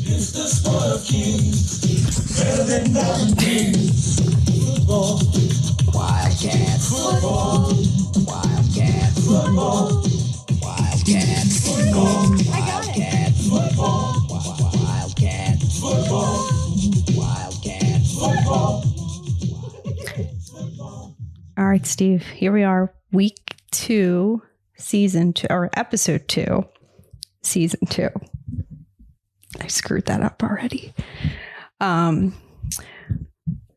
It's the sport of kings. Better than football. Wildcats football. Wildcats football. Wildcats football. Wildcats football. Wildcats football. Wildcats football. All right, Steve, here we are, week 2, season 2, or episode 2, season 2. I screwed that up already.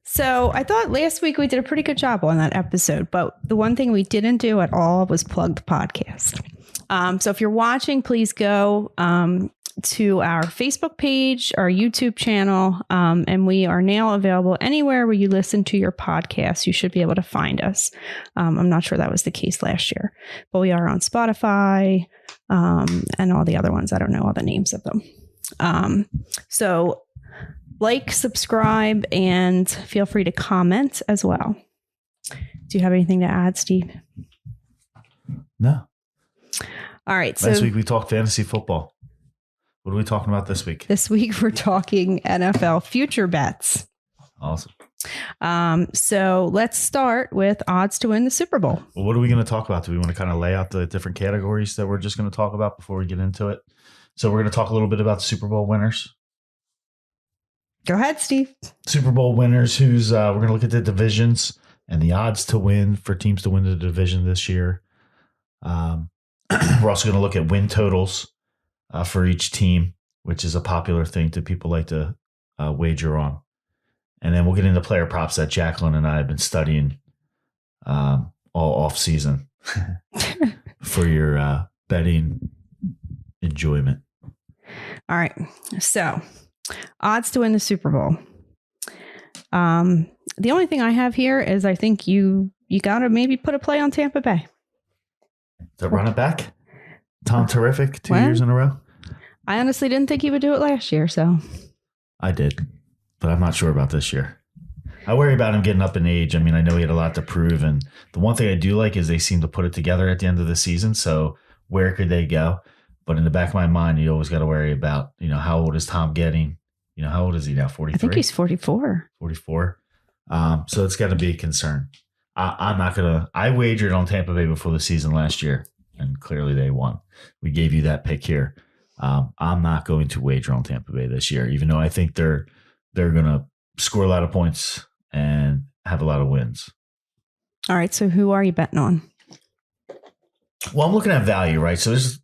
So I thought last week we did a pretty good job on that episode, but the one thing we didn't do at all was plug the podcast. So if you're watching, please go to our Facebook page, our YouTube channel, and we are now available anywhere where you listen to your podcast. You should be able to find us. I'm not sure that was the case last year, but we are on Spotify and all the other ones. I don't know all the names of them. So like, subscribe, and feel free to comment as well. Do you have anything to add, Steve? No. All right. Last week we talked fantasy football. What are we talking about this week? This week we're talking NFL future bets. Awesome. So let's start with odds to win the Super Bowl. Well, what are we going to talk about? Do we want to kind of lay out the different categories that we're just going to talk about before we get into it? So we're going to talk a little bit about the Super Bowl winners. Go ahead, Steve. Super Bowl winners, we're going to look at the divisions and the odds to win for teams to win the division this year. We're also going to look at win totals for each team, which is a popular thing that people like to wager on. And then we'll get into player props that Jaclyn and I have been studying all off season for your betting enjoyment. All right. So odds to win the Super Bowl. The only thing I have here is I think you got to maybe put a play on Tampa Bay. The running back, Tom Terrific, 2 years in a row. I honestly didn't think he would do it last year, so. I did, but I'm not sure about this year. I worry about him getting up in age. I mean, I know he had a lot to prove, and the one thing I do like is they seem to put it together at the end of the season, so where could they go? But in the back of my mind, you always got to worry about, how old is Tom getting? How old is he now? 43? I think he's 44. 44. So it's got to be a concern. I'm not going to – I wagered on Tampa Bay before the season last year, and clearly they won. We gave you that pick here. I'm not going to wager on Tampa Bay this year, even though I think they're going to score a lot of points and have a lot of wins. All right, so who are you betting on? Well, I'm looking at value, right? So there's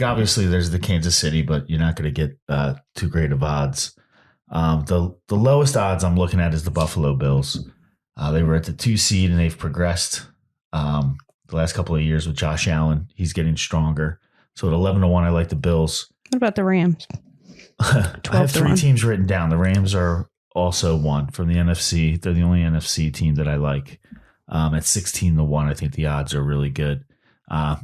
obviously there's the Kansas City, but you're not going to get too great of odds. The lowest odds I'm looking at is the Buffalo Bills. They were at the 2 seed and they've progressed the last couple of years with Josh Allen. He's getting stronger. So at 11-1, I like the Bills. What about the Rams? I have 3 teams written down. The Rams are also one from the NFC. They're the only NFC team that I like. At 16-1, I think the odds are really good.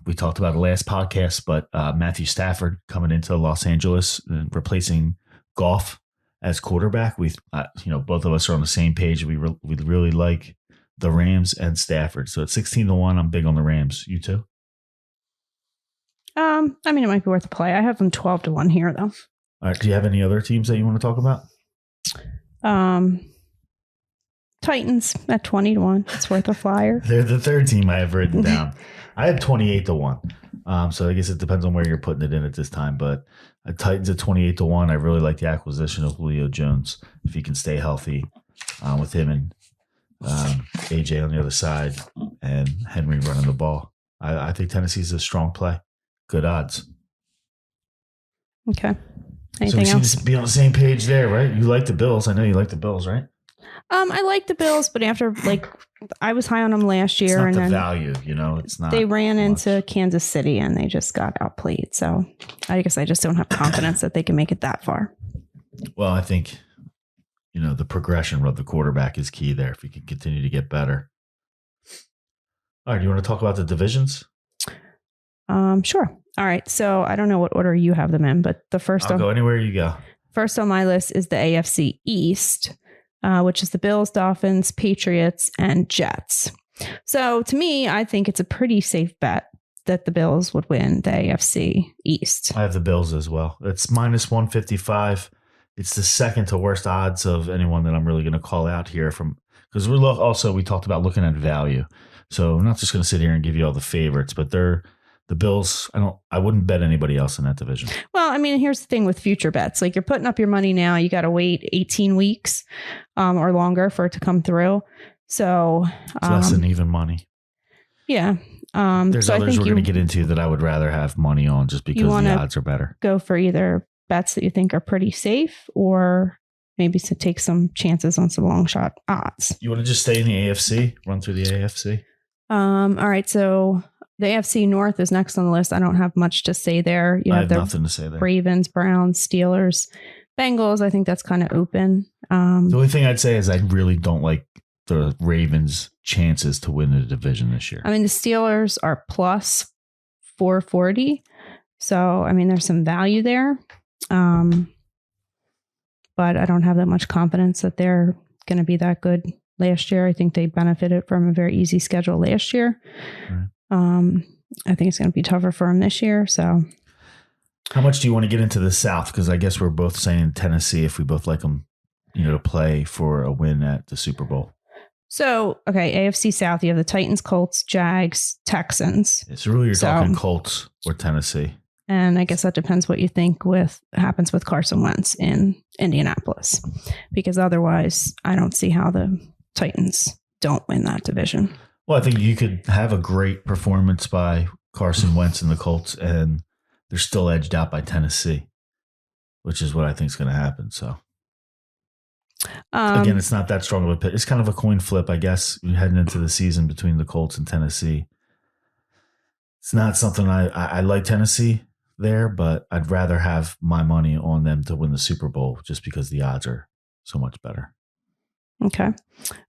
We talked about the last podcast, but Matthew Stafford coming into Los Angeles and replacing Goff as quarterback. We, both of us are on the same page. We really like the Rams and Stafford. So at 16-1, I'm big on the Rams. You too? I mean, it might be worth a play. I have them 12-1 here, though. All right. Do you have any other teams that you want to talk about? Titans at 20-1. It's worth a flyer. They're the third team I have written down. I have 28-1. So I guess it depends on where you're putting it in at this time. But Titans at 28-1. I really like the acquisition of Julio Jones. If he can stay healthy with him and AJ on the other side and Henry running the ball. I think Tennessee's a strong play. Good odds. Okay. Anything so we else? seem to be on the same page there, right? You like the Bills. I know you like the Bills, right? I like the Bills, but after I was high on them last year, it's not and the then value, it's not. They ran much. into Kansas City and they just got outplayed. So I guess I just don't have confidence that they can make it that far. Well, I think the progression of the quarterback is key there. If he can continue to get better. All right, do you want to talk about the divisions? Sure. All right. So I don't know what order you have them in, but the first I'll go anywhere you go. First on my list is the AFC East, which is the Bills, Dolphins, Patriots, and Jets. So to me, I think it's a pretty safe bet that the Bills would win the AFC East. I have the Bills as well. It's minus 155. it's the second to worst odds of anyone that I'm really going to call out here from, because we talked about looking at value. So I'm not just going to sit here and give you all the favorites, but they're the Bills. I wouldn't bet anybody else in that division. Well, I mean, here's the thing with future bets. Like, you're putting up your money now. You got to wait 18 weeks or longer for it to come through. So it's less than even money. Yeah. There's others we're going to get into that I would rather have money on just because the odds are better. Go for either bets that you think are pretty safe or maybe to take some chances on some long shot odds. You want to just stay in the AFC? Run through the AFC? All right. So the AFC North is next on the list. I don't have much to say there. I have nothing to say there. Ravens, Browns, Steelers, Bengals. I think that's kind of open. The only thing I'd say is I really don't like the Ravens' chances to win the division this year. I mean, the Steelers are plus 440. So, I mean, there's some value there. But I don't have that much confidence that they're going to be that good last year. I think they benefited from a very easy schedule last year. Right. I think it's going to be tougher for them this year. So, how much do you want to get into the South? Because I guess we're both saying Tennessee if we both like them, to play for a win at the Super Bowl. So, okay, AFC South, you have the Titans, Colts, Jags, Texans. So really you're talking Colts or Tennessee. And I guess that depends what you think happens with Carson Wentz in Indianapolis. Because otherwise, I don't see how the Titans don't win that division. Well, I think you could have a great performance by Carson Wentz and the Colts, and they're still edged out by Tennessee, which is what I think is going to happen. So, again, it's not that strong of a pick. It's kind of a coin flip, I guess, heading into the season between the Colts and Tennessee. It's not something I like Tennessee there, but I'd rather have my money on them to win the Super Bowl just because the odds are so much better. Okay.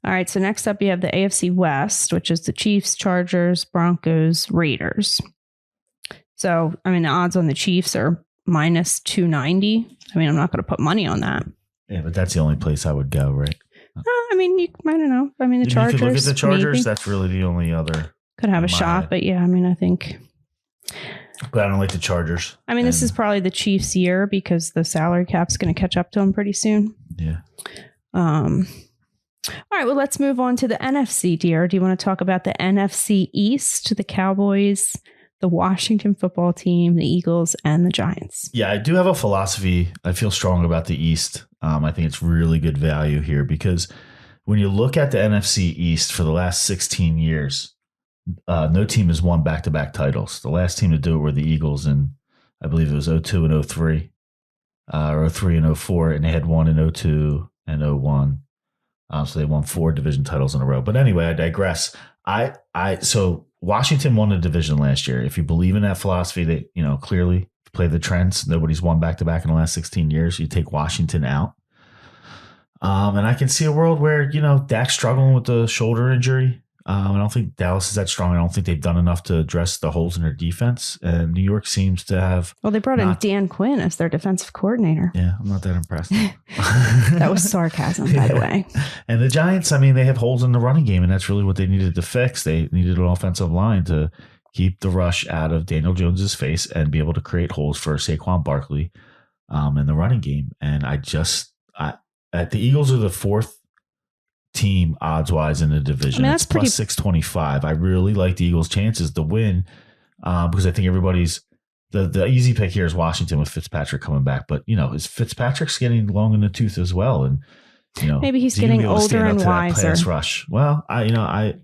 All right. So next up, you have the AFC West, which is the Chiefs, Chargers, Broncos, Raiders. So, I mean, the odds on the Chiefs are minus 290. I mean, I'm not going to put money on that. Yeah, but that's the only place I would go, right? I mean, I don't know. I mean, the Chargers. You could look at the Chargers. Maybe. That's really the only other. Could have a shot, but yeah, I mean, I think. But I don't like the Chargers. I mean, this is probably the Chiefs' year because the salary cap's going to catch up to them pretty soon. Yeah. All right, well, let's move on to the NFC, dear. Do you want to talk about the NFC East, the Cowboys, the Washington football team, the Eagles, and the Giants? Yeah, I do have a philosophy. I feel strong about the East. I think it's really good value here because when you look at the NFC East for the last 16 years, no team has won back-to-back titles. The last team to do it were the Eagles in, I believe it was 02 and 03, or 03 and 04, and they had one in 02 and 01. So they won 4 division titles in a row. But anyway, I digress. So Washington won the division last year. If you believe in that philosophy that, clearly play the trends, nobody's won back-to-back in the last 16 years. You take Washington out. And I can see a world where, Dak's struggling with the shoulder injury. I don't think Dallas is that strong. I don't think they've done enough to address the holes in their defense. And New York seems to have. Well, they brought in Dan Quinn as their defensive coordinator. Yeah, I'm not that impressed. That was sarcasm, by the way. And the Giants, I mean, they have holes in the running game, and that's really what they needed to fix. They needed an offensive line to keep the rush out of Daniel Jones's face and be able to create holes for Saquon Barkley in the running game. And the Eagles are the 4th team odds-wise in the division. It's plus 625. I really like the Eagles' chances to win because I think everybody's the easy pick here is Washington with Fitzpatrick coming back. But is Fitzpatrick's getting long in the tooth as well, and maybe he's getting older and wiser. Pass rush. Well, I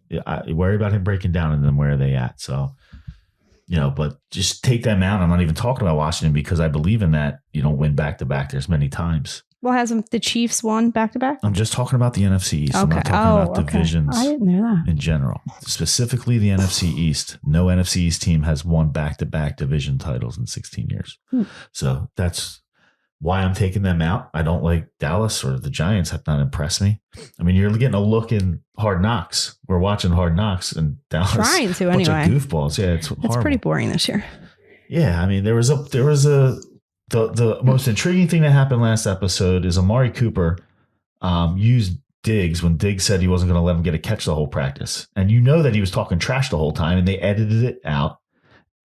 worry about him breaking down and then where are they at? So but just take them out. I'm not even talking about Washington because I believe in that. You don't win back to back. There's many times. Well, hasn't the Chiefs won back-to-back? I'm just talking about the NFC East. Okay. I'm not talking about divisions I didn't know that. in general. Specifically the NFC East. No NFC East team has won back-to-back division titles in 16 years. So that's why I'm taking them out. I don't like Dallas or the Giants have not impressed me. I mean, you're getting a look in Hard Knocks. We're watching Hard Knocks and Dallas. Trying to anyway. Bunch of goofballs. Yeah, it's pretty boring this year. Yeah, I mean, the most intriguing thing that happened last episode is Amari Cooper used Diggs when Diggs said he wasn't going to let him get a catch the whole practice. And that he was talking trash the whole time, and they edited it out.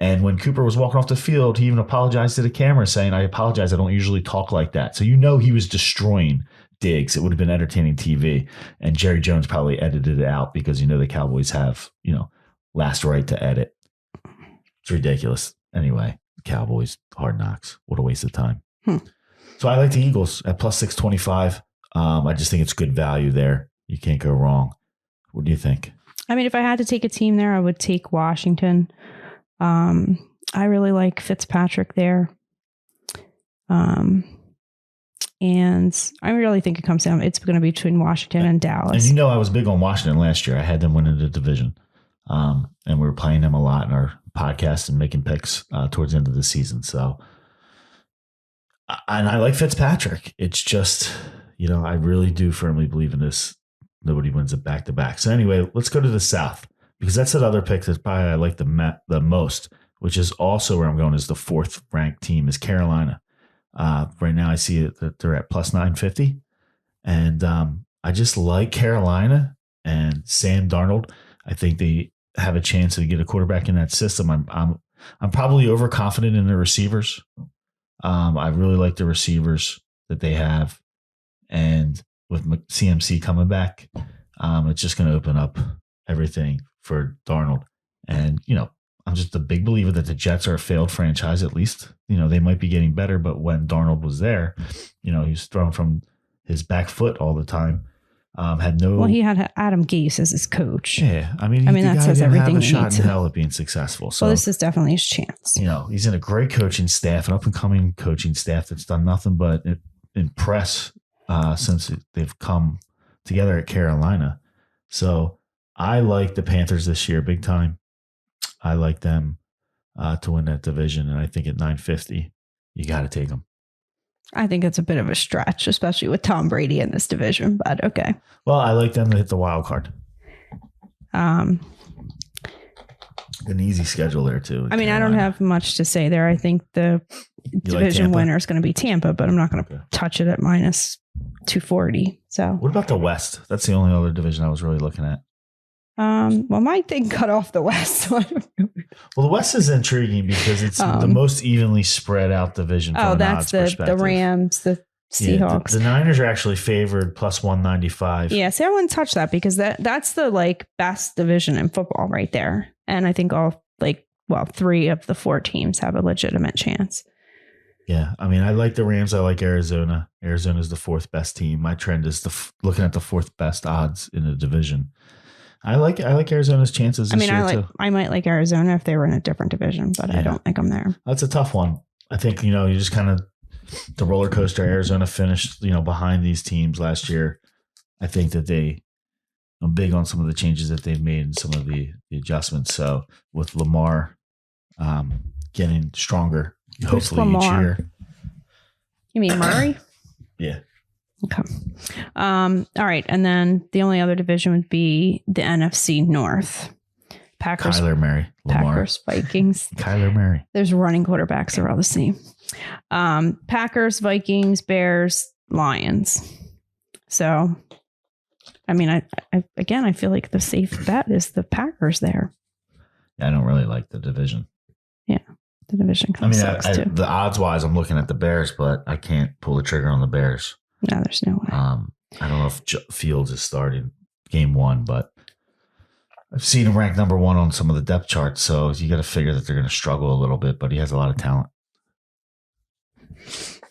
And when Cooper was walking off the field, he even apologized to the camera saying, I apologize. I don't usually talk like that. So he was destroying Diggs. It would have been entertaining TV. And Jerry Jones probably edited it out because the Cowboys have, last right to edit. It's ridiculous. Anyway, Cowboys, Hard Knocks. What a waste of time. So I like the Eagles at plus 625. I just think it's good value there. You can't go wrong. What do you think? I mean, if I had to take a team there, I would take Washington. I really like Fitzpatrick there. And I really think it comes down, it's going to be between Washington and Dallas. And I was big on Washington last year. I had them winning the division. And we were playing them a lot in our podcast and making picks towards the end of the season. So, and I like Fitzpatrick. It's just, I really do firmly believe in this. Nobody wins it back to back. So anyway, let's go to the South, because that's another pick that's probably I like the most, which is also where I'm going is the fourth ranked team is Carolina. Right now I see it that they're at plus 950. And I just like Carolina and Sam Darnold. I think they have a chance to get a quarterback in that system. I'm probably overconfident in the receivers. I really like the receivers that they have. And with CMC coming back, it's just going to open up everything for Darnold. And, I'm just a big believer that the Jets are a failed franchise, at least. They might be getting better, but when Darnold was there, he's throwing from his back foot all the time. Well, he had Adam Gase as his coach. Yeah. I mean that says everything. Have a shot in hell at being successful. So this is definitely his chance. He's in a great coaching staff, an up and coming coaching staff that's done nothing but impress since they've come together at Carolina. So I like the Panthers this year, big time. I like them to win that division. And I think at 950, you got to take them. I think it's a bit of a stretch, especially with Tom Brady in this division, but okay. Well, I like them to hit the wild card. An easy schedule there too. I mean, Carolina. I don't have much to say there. I think the division winner is going to be Tampa, but I'm not going to touch it at minus 240. So what about the West? That's the only other division I was really looking at. Well, my thing cut off the West. So I don't know. Well, the West is intriguing because it's the most evenly spread out division. From that's the Rams, the Seahawks. The Niners are actually favored plus 195. Yeah, see, I wouldn't touch that because that's the best division in football right there. And I think three of the four teams have a legitimate chance. Yeah, I mean, I like the Rams. I like Arizona. Arizona is the fourth best team. My trend is looking at the fourth best odds in the division. I like Arizona's chances this year too. I might like Arizona if they were in a different division, but I don't think I'm there. That's a tough one. I think, you just kind of the roller coaster Arizona finished, behind these teams last year. I think that I'm big on some of the changes that they've made and some of the adjustments. So with Lamar getting stronger, hopefully each year. You mean Murray? Yeah. Okay. All right. And then the only other division would be the NFC North. Packers. Kyler Murray. Lamar. Packers, Vikings. Kyler Murray. There's running quarterbacks. They're all the same. Packers, Vikings, Bears, Lions. So, I mean, I feel like the safe bet is the Packers there. Yeah, I don't really like the division. Yeah. The division kind of sucks too. The odds wise, I'm looking at the Bears, but I can't pull the trigger on the Bears. No, there's no way. I don't know if Fields is starting game one, but I've seen him ranked number one on some of the depth charts. So you got to figure that they're going to struggle a little bit, but he has a lot of talent.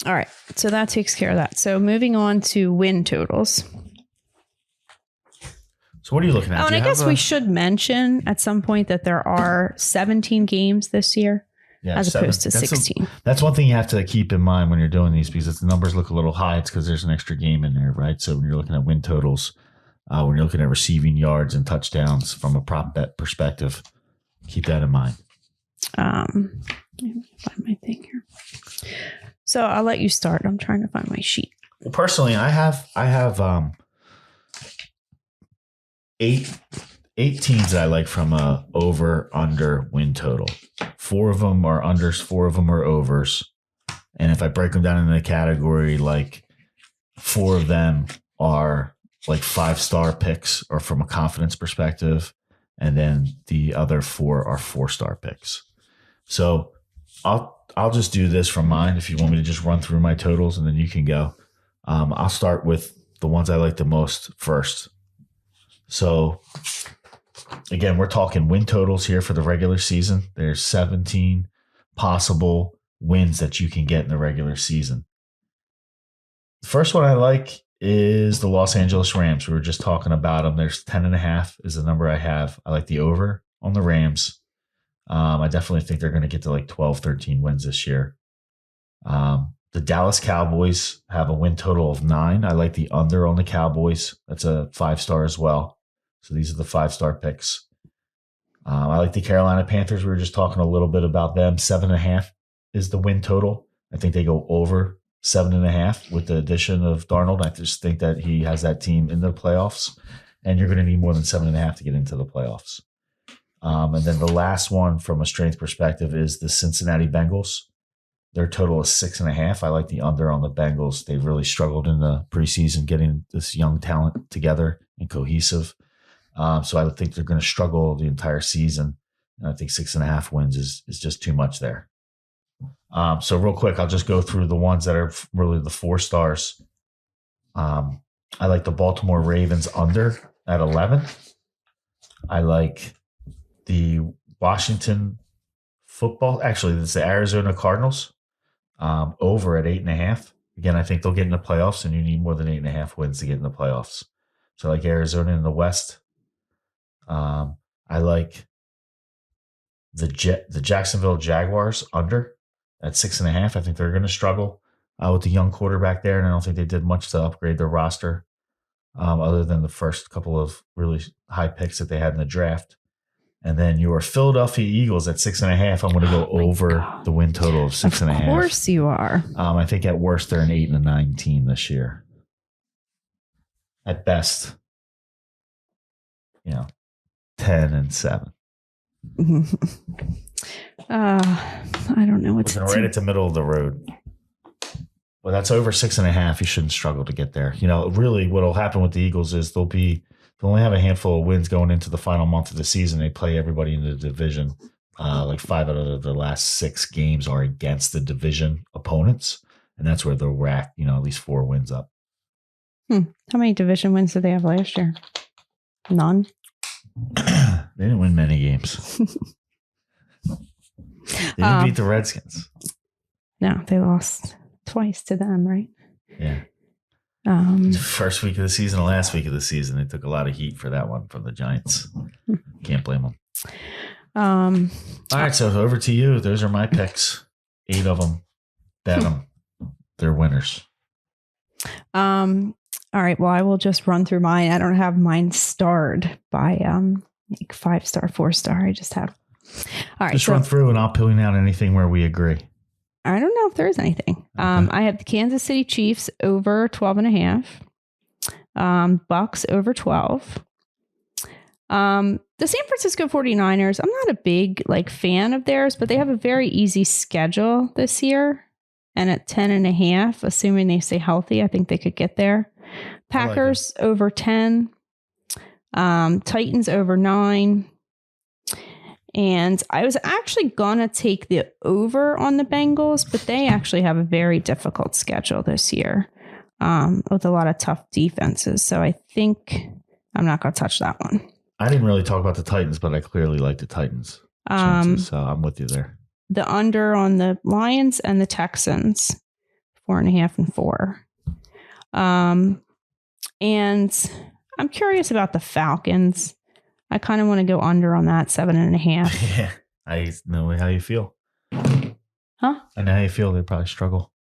All right. So that takes care of that. So moving on to win totals. So what are you looking at? Oh, and I guess we should mention at some point that there are 17 games this year. Yeah, as opposed to 16. That's one thing you have to keep in mind when you're doing these, because if the numbers look a little high, it's because there's an extra game in there, right? So when you're looking at win totals, when you're looking at receiving yards and touchdowns from a prop bet perspective, keep that in mind. Let me find my thing here. So I'll let you start. I'm trying to find my sheet. Well, personally, I have eight teams that I like from a over under win total. 4 of them are unders, 4 of them are overs. And if I break them down into the category, 4 of them are 5-star picks or from a confidence perspective. And then the other 4 are 4-star picks. So I'll just do this from mine if you want me to just run through my totals and then you can go. I'll start with the ones I like the most first. So again, we're talking win totals here for the regular season. There's 17 possible wins that you can get in the regular season. The first one I like is the Los Angeles Rams. We were just talking about them. There's 10.5 is the number I have. I like the over on the Rams. I definitely think they're going to get to like 12, 13 wins this year. The Dallas Cowboys have a win total of 9. I like the under on the Cowboys. That's a 5-star as well. So these are the 5-star picks. I like the Carolina Panthers. We were just talking a little bit about them. 7.5 is the win total. I think they go over 7.5 with the addition of Darnold. I just think that he has that team in the playoffs, and you're going to need more than 7.5 to get into the playoffs. And then the last one from a strength perspective is the Cincinnati Bengals. Their total is 6.5. I like the under on the Bengals. They've really struggled in the preseason getting this young talent together and cohesive. So I think they're going to struggle the entire season. And I think 6.5 wins is just too much there. So real quick, I'll just go through the ones that are really the 4 stars. I like the Baltimore Ravens under at 11. I like the Washington football. Actually, it's the Arizona Cardinals over at 8.5. Again, I think they'll get in the playoffs, and you need more than 8.5 wins to get in the playoffs. So I like Arizona in the West. I like the Jacksonville Jaguars under at 6.5. I think they're going to struggle with the young quarterback there, and I don't think they did much to upgrade their roster other than the first couple of really high picks that they had in the draft. And then your Philadelphia Eagles at 6.5. I'm going to go over the win total of 6.5. Of course you are. I think at worst they're an 8-9 team this year. At best, 10-7. I don't know what's right at the middle of the road. Well, that's over 6.5. You shouldn't struggle to get there. Really, what'll happen with the Eagles is they'll only have a handful of wins going into the final month of the season. They play everybody in the division. Like 5 out of the last 6 games are against the division opponents, and that's where they'll rack, at least 4 wins up. How many division wins did they have last year? None. They didn't win many games. They didn't beat the Redskins. No, they lost twice to them, right? Yeah. First week of the season and last week of the season, they took a lot of heat for that one from the Giants. Can't blame them. All right, so over to you. Those are my picks. 8 of them. Bet them. They're winners. All right. Well, I will just run through mine. I don't have mine starred by 5-star, 4-star. I just have. All right. Just run through and I'll point out anything where we agree. I don't know if there is anything. Okay. I have the Kansas City Chiefs over 12.5. Bucks over 12. The San Francisco 49ers, I'm not a big fan of theirs, but they have a very easy schedule this year. And at 10.5, assuming they stay healthy, I think they could get there. Packers over 10. Titans over 9. And I was actually going to take the over on the Bengals, but they actually have a very difficult schedule this year with a lot of tough defenses. So I think I'm not going to touch that one. I didn't really talk about the Titans, but I clearly like the Titans. So I'm with you there. The under on the Lions and the Texans, 4.5 and 4. And I'm curious about the Falcons. I kind of want to go under on that, 7.5. Yeah, I know how you feel. Huh? I know how you feel. They probably struggle.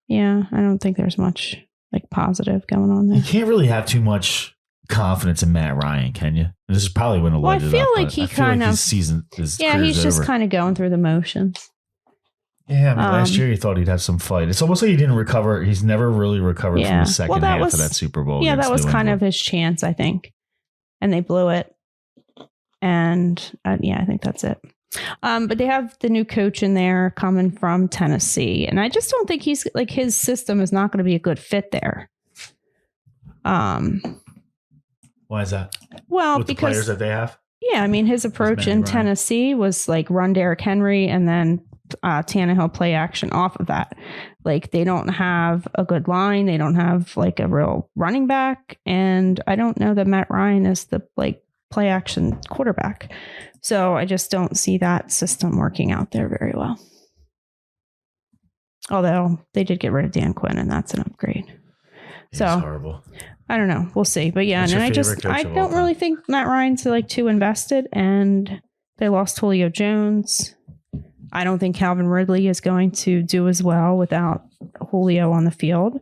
Yeah, I don't think there's much positive going on there. You can't really have too much confidence in Matt Ryan, can you? This is probably when to light it up. I feel like he kind of his season is he's just kind of going through the motions. Yeah, last year you thought he'd have some fight. It's almost like he didn't recover. He's never really recovered from the second half of that Super Bowl. Yeah, that was kind of his chance, I think, and they blew it. And I think that's it. But they have the new coach in there coming from Tennessee, and I just don't think he's his system is not going to be a good fit there. Why is that? Well, with because the players that they have. Yeah, I mean, his approach in Tennessee was like run Derrick Henry and then Tannehill play action off of that. Like they don't have a good line. They don't have like a real running back. And I don't know that Matt Ryan is the like play action quarterback. So I just don't see that system working out there very well. Although they did get rid of Dan Quinn and that's an upgrade. He's horrible. I don't know. We'll see. But yeah, and I don't really think Matt Ryan's like too invested, and they lost Julio Jones. I don't think Calvin Ridley is going to do as well without Julio on the field.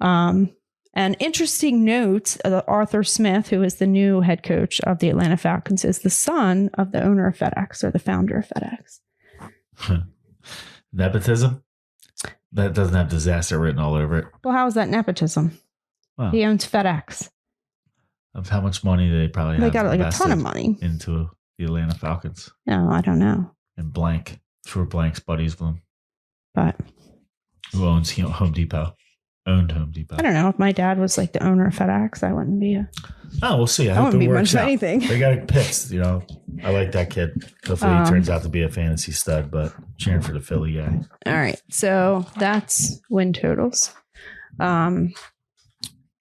An interesting note, Arthur Smith, who is the new head coach of the Atlanta Falcons, is the son of the owner of FedEx or the founder of FedEx. Nepotism? That doesn't have disaster written all over it. Well, how is that nepotism? Well, he owns FedEx. Of how much money they probably have. They got like a ton of money into the Atlanta Falcons. No, I don't know. And Blank, sure, Blank's buddies with them. But who owns Home Depot? Owned Home Depot. I don't know. If my dad was like the owner of FedEx, I wouldn't be we'll see. I wouldn't be much of anything. They got Pitts, you know. I like that kid. Hopefully he turns out to be a fantasy stud, but cheering for the Philly guy. All right. So that's win totals.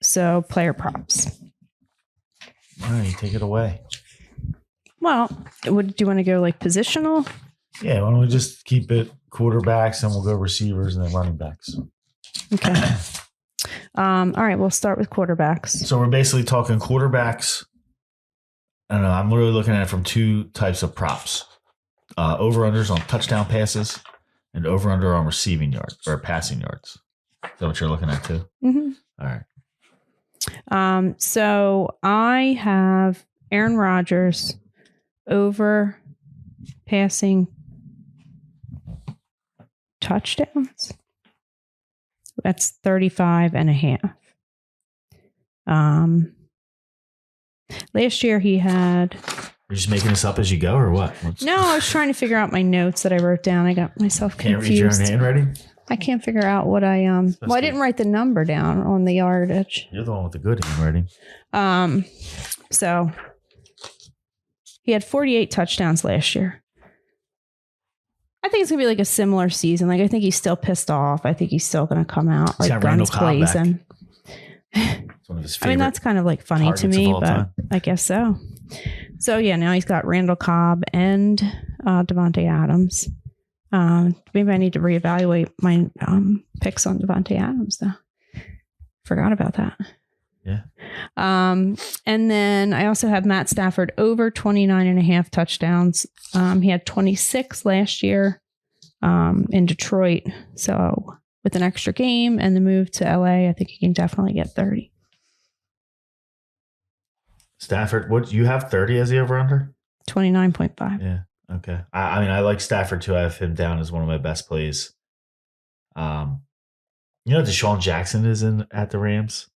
So player props. All right, you take it away. Well, do you want to go like positional? Yeah, why don't we just keep it quarterbacks and we'll go receivers and then running backs. Okay. All right, we'll start with quarterbacks. So we're basically talking quarterbacks. I don't know. I'm really looking at it from two types of props. Over-unders on touchdown passes and over-under on receiving yards or passing yards. Is that what you're looking at too? Mm-hmm. All right. So I have Aaron Rodgers over passing touchdowns. That's 35.5. Last year he had. You're just making this up as you go, or what? No, I was trying to figure out my notes that I wrote down. I got myself confused. Can't read your own handwriting? I can't figure out what I Well, I didn't write the number down on the yardage. You're the one with the good handwriting. So he had 48 touchdowns last year. I think it's gonna be like a similar season. Like I think he's still pissed off. I think he's still gonna come out like guns blazing. One of his I mean, that's kind of like funny to me, but time. I guess so. So yeah, now he's got Randall Cobb and Devontae Adams. Maybe I need to reevaluate my picks on Devontae Adams though. Forgot about that. Yeah. And then I also have Matt Stafford over 29.5 touchdowns. He had 26 last year in Detroit. So with an extra game and the move to LA, I think he can definitely get 30. Stafford, what you have 30 as the over under? 29.5. Yeah. Okay. I mean, I like Stafford too. I have him down as one of my best plays. Deshawn Jackson is at the Rams.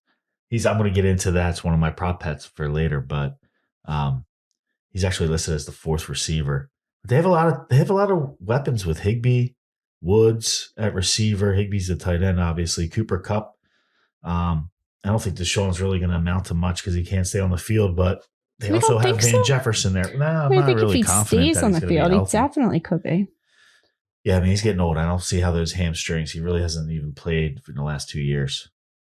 I'm going to get into that. It's one of my prop bets for later, but he's actually listed as the fourth receiver. But they have a lot of weapons with Higbee, Woods at receiver. Higbee's the tight end, obviously. Cooper Kupp. I don't think Deshaun's really going to amount to much because he can't stay on the field, but they also have Van Jefferson there. Nah, I'm not really confident. If he stays on the field, he definitely could be. Yeah, I mean, he's getting old. I don't see how those hamstrings. He really hasn't even played in the last 2 years.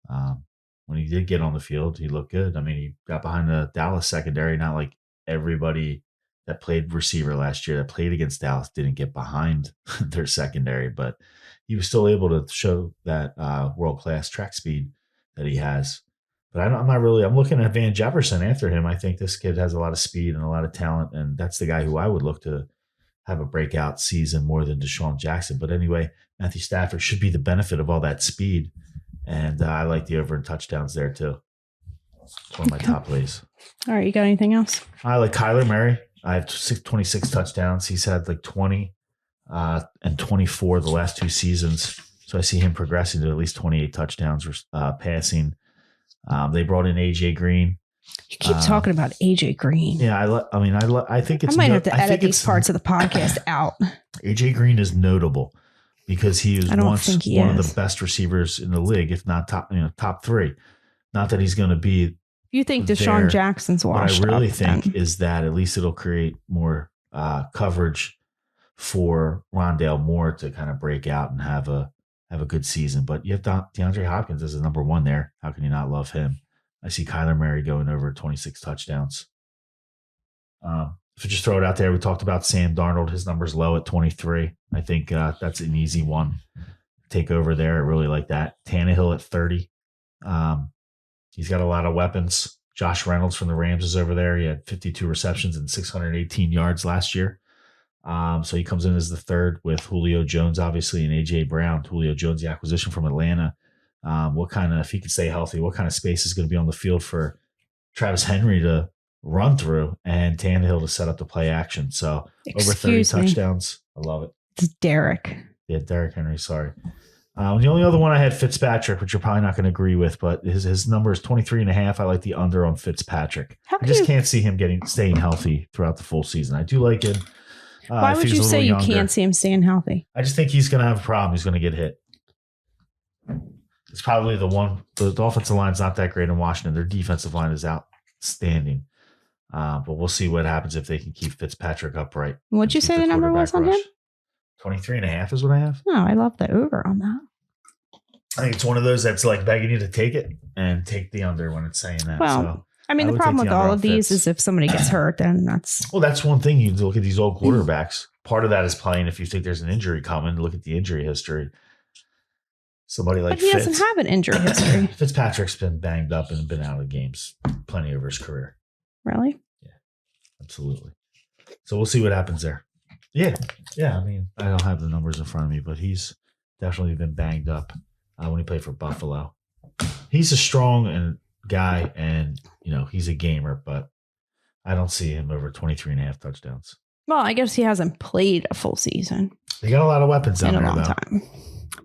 When he did get on the field, he looked good. I mean, he got behind the Dallas secondary. Not like everybody that played receiver last year that played against Dallas didn't get behind their secondary, but he was still able to show that world-class track speed that he has. But I'm looking at Van Jefferson after him. I think this kid has a lot of speed and a lot of talent, and that's the guy who I would look to have a breakout season more than Deshawn Jackson. But anyway, Matthew Stafford should be the benefit of all that speed. And I like the over in touchdowns there too. It's one of my top plays. All right. You got anything else? I like Kyler Murray. I have 26 touchdowns. He's had like 20 and 24 the last two seasons. So I see him progressing to at least 28 touchdowns passing. They brought in AJ Green. You keep talking about AJ Green. Yeah. I think it's, I might have to edit these parts of the podcast out. AJ Green is notable because he is one of the best receivers in the league, if not top three. Not that he's going to be You think Deshawn Jackson's washed up? What I really think is that at least it'll create more coverage for Rondale Moore to kind of break out and have a good season. But you have DeAndre Hopkins as a number one there. How can you not love him? I see Kyler Murray going over 26 touchdowns. If you just throw it out there, we talked about Sam Darnold. His number's low at 23. I think that's an easy one. Take over there. I really like that. Tannehill at 30. He's got a lot of weapons. Josh Reynolds from the Rams is over there. He had 52 receptions and 618 yards last year. So he comes in as the third with Julio Jones, obviously, and A.J. Brown. Julio Jones, the acquisition from Atlanta. If he can stay healthy, what kind of space is going to be on the field for Travis Henry to run through and Tannehill to set up the play action? So over 30 touchdowns. I love it. It's Derek. Yeah, Derek Henry, sorry. The only other one I had Fitzpatrick, which you're probably not going to agree with, but his number is 23.5. I like the under on Fitzpatrick. I just can't see him staying healthy throughout the full season. I do like him. Why would you say you can't see him staying healthy? I just think he's going to have a problem. He's going to get hit. It's probably the one. The offensive line's not that great in Washington. Their defensive line is outstanding. But we'll see what happens if they can keep Fitzpatrick upright. What'd you say the number was on him? 23.5 is what I have. Oh, I love the over on that. I think it's one of those that's like begging you to take it and take the under when it's saying that. Well, so I mean, the problem with all of these is if somebody gets hurt, then that's... Well, that's one thing. You look at these old quarterbacks. Part of that is playing if you think there's an injury coming. Look at the injury history. Somebody like Fitz. But he doesn't have an injury history. Fitzpatrick's been banged up and been out of games plenty over his career. Really? Yeah, absolutely. So we'll see what happens there. Yeah. I mean, I don't have the numbers in front of me, but he's definitely been banged up when he played for Buffalo. He's a strong guy, and he's a gamer, but I don't see him over 23.5 touchdowns. Well, I guess he hasn't played a full season. They got a lot of weapons down in there, a long time.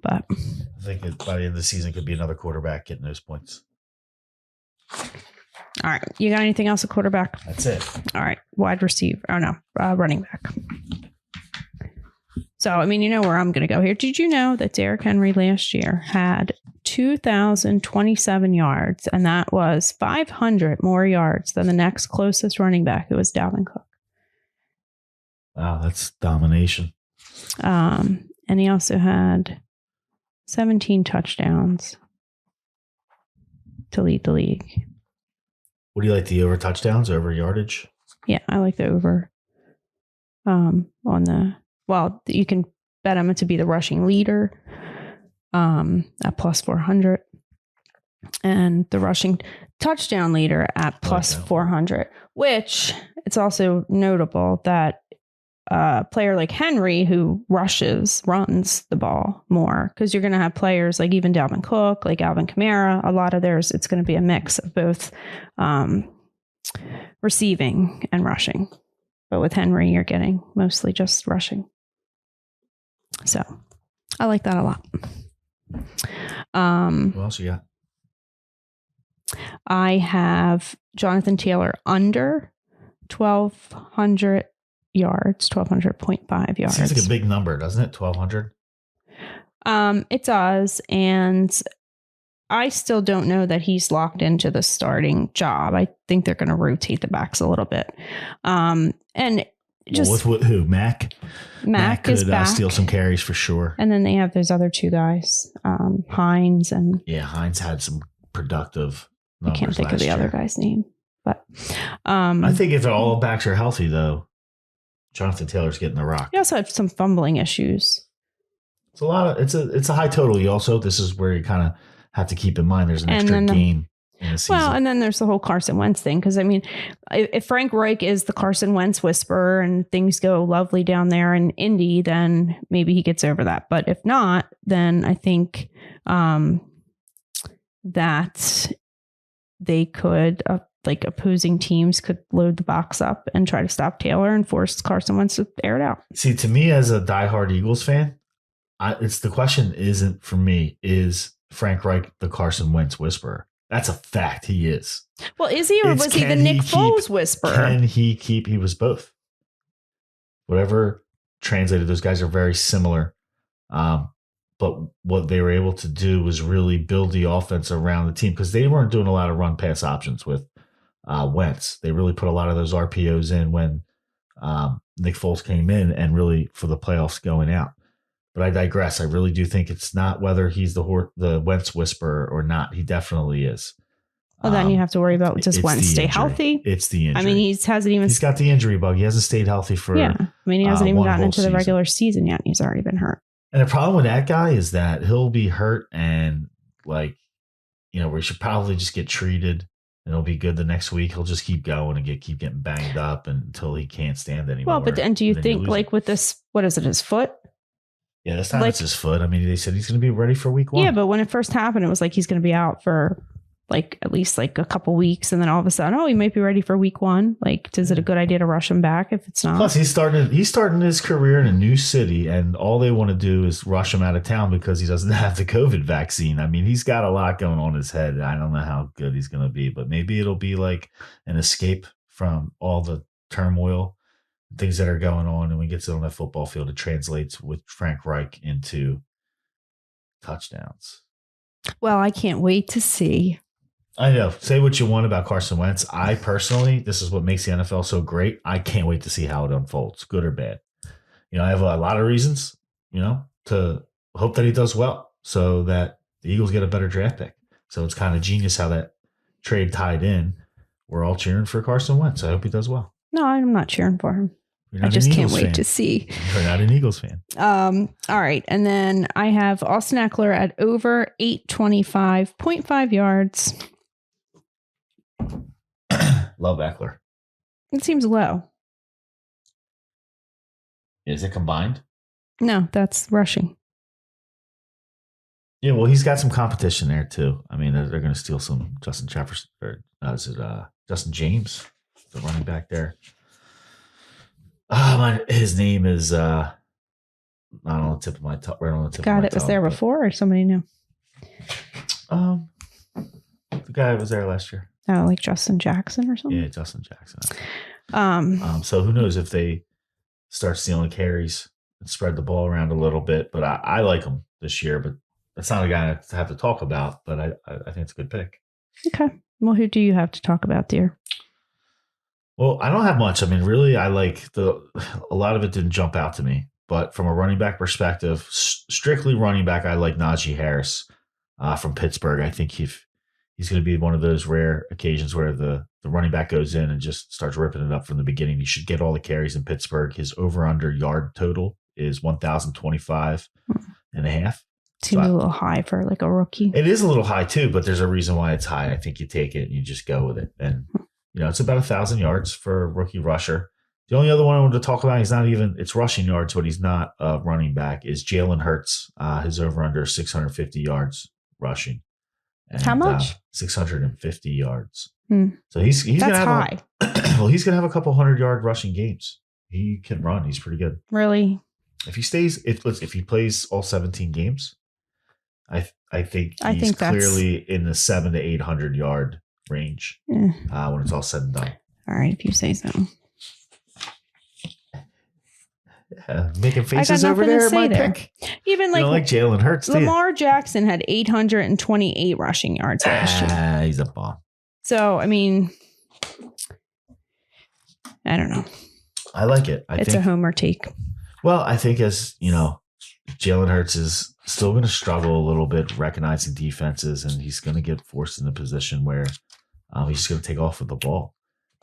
But I think by the end of the season could be another quarterback getting those points. All right. You got anything else at quarterback? That's it. All right. Wide receiver. Oh, no. Running back. So, I mean, you know where I'm going to go here. Did you know that Derrick Henry last year had 2,027 yards, and that was 500 more yards than the next closest running back, who was Dalvin Cook? Wow, that's domination. And he also had 17 touchdowns to lead the league. What do you like, the over touchdowns, over yardage? Yeah, I like the over. You can bet him to be the rushing leader at plus 400, and the rushing touchdown leader at plus 400, which it's also notable that a player like Henry, who runs the ball more, because you're going to have players like even Dalvin Cook, like Alvin Kamara, a lot of theirs, it's going to be a mix of both receiving and rushing. But with Henry, you're getting mostly just rushing. So I like that a lot. What else you got? I have Jonathan Taylor under 1,200 yards, 1,200.5 yards. Seems like a big number, doesn't it? 1,200? It does. And I still don't know that he's locked into the starting job. I think they're going to rotate the backs a little bit. And just with who? Mac is could back. Steal some carries for sure. And then they have those other two guys, Hines and Hines had some productive numbers. I can't think of the other guy's name, but I think if all backs are healthy, though, Jonathan Taylor's getting the rock. He also had some fumbling issues. It's a lot of it's a high total. This is where you kind of have to keep in mind there's an extra game in the season. Well, and then there's the whole Carson Wentz thing, because I mean, if Frank Reich is the Carson Wentz whisperer and things go lovely down there in Indy, then maybe he gets over that. But if not, then I think that they could opposing teams could load the box up and try to stop Taylor and force Carson Wentz to air it out. See, to me as a diehard Eagles fan, it's the question isn't for me, is Frank Reich the Carson Wentz whisperer? That's a fact. He is. Well, is he, or was he the Nick Foles whisperer? Can he keep? He was both. Whatever translated, those guys are very similar. But what they were able to do was really build the offense around the team, because they weren't doing a lot of run pass options with Wentz. They really put a lot of those RPOs in when Nick Foles came in and really for the playoffs going out. But I digress. I really do think it's not whether he's the Wentz whisperer or not. He definitely is. Well, then you have to worry about does Wentz stay injury. healthy? It's the injury. I mean, he's got the injury bug. He hasn't stayed healthy for I mean, he hasn't even gotten into the season. regular season yet. He's already been hurt. And the problem with that guy is that he'll be hurt and we should probably just get treated and it'll be good the next week. He'll just keep going and keep getting banged up until he can't stand anymore. Well, but then do you think with this, what is it, his foot? Yeah, this time it's his foot. I mean, they said he's going to be ready for week 1. Yeah, but when it first happened, it was like he's going to be out for at least a couple weeks. And then all of a sudden, he might be ready for week 1. Is it a good idea to rush him back if it's not? Plus, he's starting his career in a new city, and all they want to do is rush him out of town because he doesn't have the COVID vaccine. I mean, he's got a lot going on in his head. I don't know how good he's going to be, but maybe it'll be like an escape from all the turmoil, things that are going on. And when he gets on that football field, it translates with Frank Reich into touchdowns. Well, I can't wait to see. I know. Say what you want about Carson Wentz. I personally, this is what makes the NFL so great. I can't wait to see how it unfolds, good or bad. I have a lot of reasons, to hope that he does well so that the Eagles get a better draft pick. So it's kind of genius how that trade tied in. We're all cheering for Carson Wentz. I hope he does well. No, I'm not cheering for him. I just can't wait to see. You're not an Eagles fan. All right. And then I have Austin Eckler at over 825.5 yards. Love Eckler. It seems low. Is it combined? No, that's rushing. Yeah, well, he's got some competition there too. I mean, they're going to steal some Justin Jefferson, or is it Justin James, the running back there? His name is not on the tip of my tongue. Right on the tip. God, it was there before, or somebody new. The guy that was there last year. Oh, like Justin Jackson or something? Yeah, Justin Jackson. So who knows if they start stealing carries and spread the ball around a little bit. But I like him this year, but that's not a guy to have to talk about. But I think it's a good pick. Okay. Well, who do you have to talk about, dear? Well, I don't have much. I mean, really, I like a lot of it didn't jump out to me. But from a running back perspective, strictly running back, I like Najee Harris from Pittsburgh. I think he's going to be one of those rare occasions where the running back goes in and just starts ripping it up from the beginning. He should get all the carries in Pittsburgh. His over-under yard total is 1,025 and a half. Seems a little high for a rookie. It is a little high too, but there's a reason why it's high. I think you take it and you just go with it. And, it's about 1,000 yards for a rookie rusher. The only other one I wanted to talk about, it's rushing yards, but he's not a running back, is Jalen Hurts. His over-under is 650 yards rushing. And, how much? 650 yards. So he's that's gonna have high. He's gonna have a couple 100-yard rushing games. He can run. He's pretty good. Really? If he plays all 17 games, I think he's clearly in the 700 to 800 yard range when it's all said and done. All right, if you say so. Making faces over there. My pick. Even like Jalen Hurts. Lamar Jackson had 828 rushing yards last year. He's a bomb. So I mean, I don't know. I like it. I think a homer take. Well, I think as Jalen Hurts is still going to struggle a little bit recognizing defenses, and he's going to get forced in a position where he's just going to take off with the ball.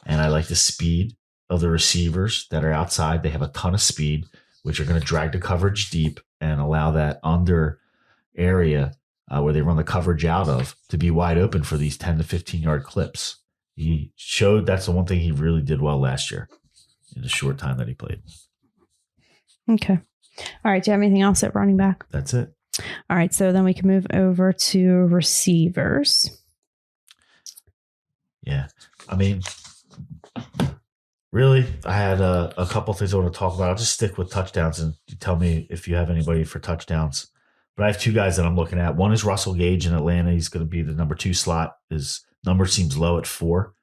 And I like the speed of the receivers that are outside. They have a ton of speed, which are going to drag the coverage deep and allow that under area where they run the coverage out of to be wide open for these 10 to 15 yard clips. He showed that's the one thing he really did well last year in the short time that he played. Okay. All right. Do you have anything else at running back? That's it. All right. So then we can move over to receivers. Yeah. I mean, really, I had a couple things I want to talk about. I'll just stick with touchdowns and you tell me if you have anybody for touchdowns. But I have two guys that I'm looking at. One is Russell Gage in Atlanta. He's going to be the number 2 slot. His number seems low at 4.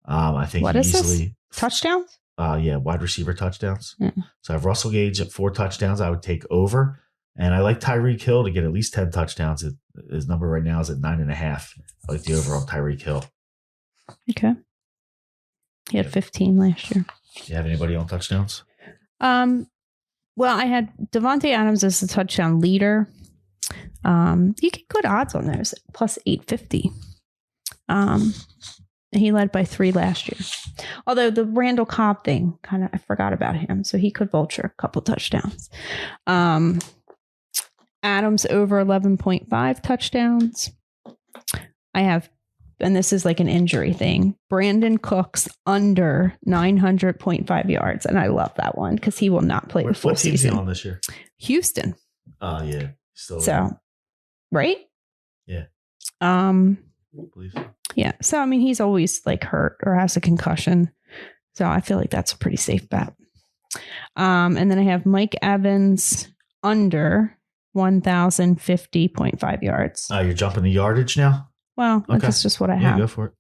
I think what is easily this? Touchdowns? Yeah, wide receiver touchdowns. Mm. So I have Russell Gage at 4 touchdowns. I would take over. And I like Tyreek Hill to get at least 10 touchdowns. His number right now is at 9.5. I like the over on Tyreek Hill. Okay. He had 15 last year. Do you have anybody on touchdowns? Well, I had Devontae Adams as the touchdown leader. You get good odds on those, plus 850. He led by 3 last year. Although the Randall Cobb thing, I forgot about him. So he could vulture a couple touchdowns. Adams over 11.5 touchdowns. I have, and this is like an injury thing, Brandon Cooks under 900.5 yards. And I love that one because he will not play the full season. What team's he on this year? Houston. Oh, yeah. Still so, there. Right? Yeah. Please. Yeah. So, I mean, he's always like hurt or has a concussion. So I feel like that's a pretty safe bet. And then I have Mike Evans under 1,050.5 yards. You're jumping the yardage now? Well, okay. That's just what I have. Go for it.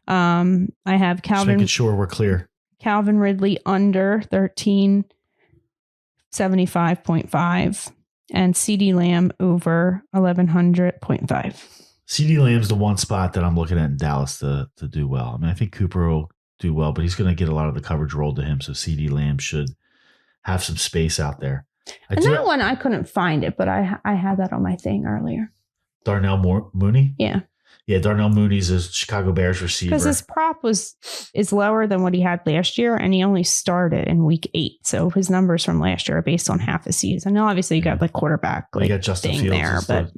I have Calvin. Just making sure we're clear. Calvin Ridley under 1,375.5 and CeeDee Lamb over 1,100.5. CeeDee Lamb's the one spot that I'm looking at in Dallas to do well. I mean, I think Cooper will do well, but he's going to get a lot of the coverage rolled to him. So CeeDee Lamb should have some space out there. That one, I couldn't find it, but I had that on my thing earlier. Darnell Mooney? Yeah. Yeah, Darnell Mooney's a Chicago Bears receiver. Because his prop is lower than what he had last year, and he only started in week 8. So his numbers from last year are based on half a season. Now, obviously, you got the quarterback you got Justin Fields there, but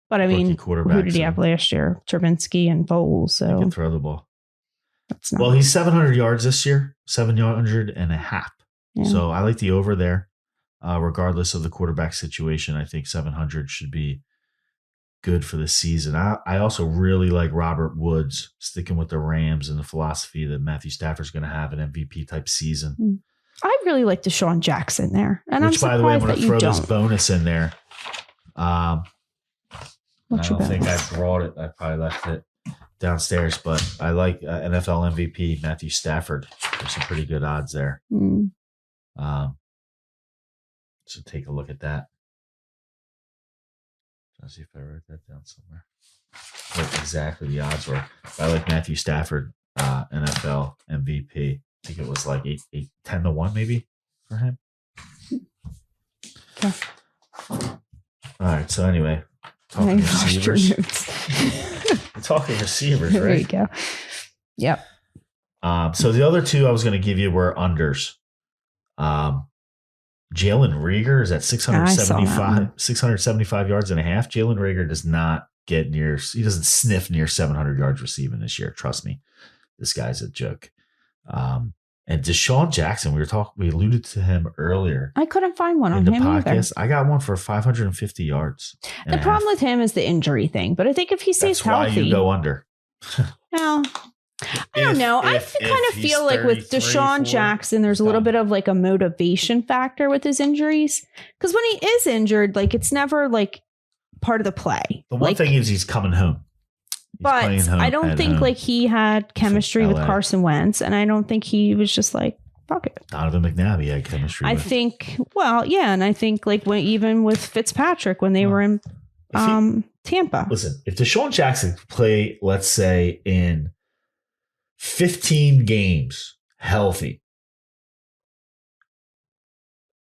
but I mean, who did he have last year? Trubinsky and Foles. So he can throw the ball. Well, he's 700 yards this year, 700 and a half. Yeah. So I like the over there, regardless of the quarterback situation. I think 700 should be good for the season. I also really like Robert Woods sticking with the Rams and the philosophy that Matthew Stafford's going to have an MVP type season. I really like Deshawn Jackson there. And which, by the way, I'm going to throw this bonus in there. I don't think I brought it. I probably left it downstairs, but I like NFL MVP Matthew Stafford. There's some pretty good odds there. So take a look at that. Let's see if I wrote that down somewhere. What exactly the odds were. I like Matthew Stafford, NFL MVP. I think it was like 10 to 1 maybe for him. Okay. All right. So anyway, talking receivers. We're talking receivers, right? There you go. Yep. So the other two I was going to give you were unders. Jalen Reagor is at 675 yards and a half. Jalen Reagor does not he doesn't sniff near 700 yards receiving this year. Trust me. This guy's a joke. And Deshawn Jackson, we alluded to him earlier. I couldn't find one on the him podcast. Either. I got one for 550 yards. The problem with him is the injury thing, but I think if he stays healthy. That's why you go under. Well, I don't know. I kind of feel like with Deshawn Jackson, there's a little bit of like a motivation factor with his injuries. Because when he is injured, like it's never like part of the play. The one thing is he's coming home. But I don't think like he had chemistry with Carson Wentz. And I don't think he was just like, fuck it. Donovan McNabb had chemistry with. I think, well, yeah. And I think like even with Fitzpatrick when they were in Tampa. Listen, if Deshawn Jackson play, let's say in 15 games healthy,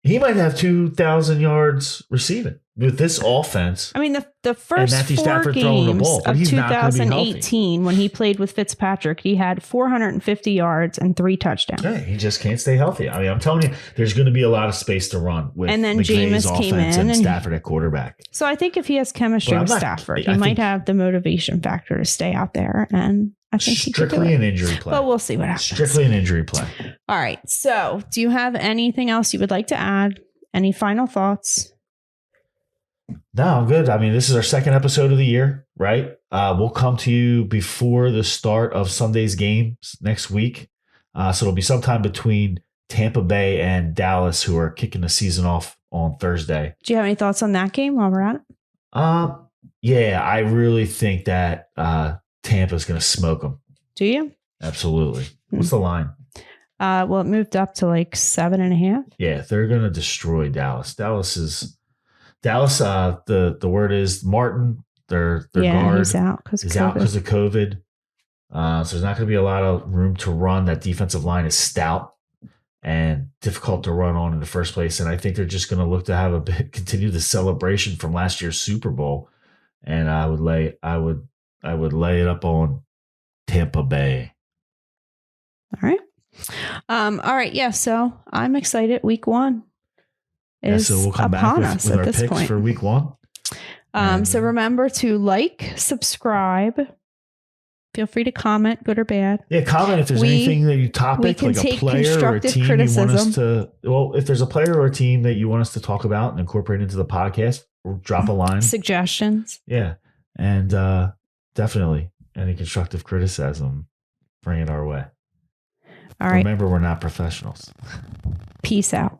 he might have 2,000 yards receiving with this offense. I mean, the first 4 games of 2018 when he played with Fitzpatrick, he had 450 yards and 3 touchdowns. Yeah, he just can't stay healthy. I mean, I'm telling you, there's going to be a lot of space to run with and then McVay's Jameis came in and Stafford at quarterback. So I think if he has chemistry with Stafford, he might have the motivation factor to stay out there, and I think strictly an injury play. But we'll see what happens. Strictly an injury play. All right. So, do you have anything else you would like to add? Any final thoughts? No, I'm good. I mean, this is our second episode of the year, right? We'll come to you before the start of Sunday's games next week. So it'll be sometime between Tampa Bay and Dallas, who are kicking the season off on Thursday. Do you have any thoughts on that game while we're at it? Yeah, I really think that Tampa's going to smoke them. Do you? Absolutely. What's the line? Well, it moved up to like 7.5. Yeah, they're going to destroy Dallas. The word is Martin, their guard, he's out because of COVID. So there's not going to be a lot of room to run. That defensive line is stout and difficult to run on in the first place. And I think they're just going to look to have continue the celebration from last year's Super Bowl. And I would lay it up on Tampa Bay. All right. All right. Yeah. So I'm excited. Week 1 is so we'll come upon back us with at our this picks point. for week 1. So remember to like, subscribe. Feel free to comment, good or bad. Yeah, comment if there's anything that you topic, like a player or a team you want us to. Well, if there's a player or a team that you want us to talk about and incorporate into the podcast, drop a line. Suggestions. Yeah, and definitely any constructive criticism, bring it our way. All right. Remember, we're not professionals. Peace out.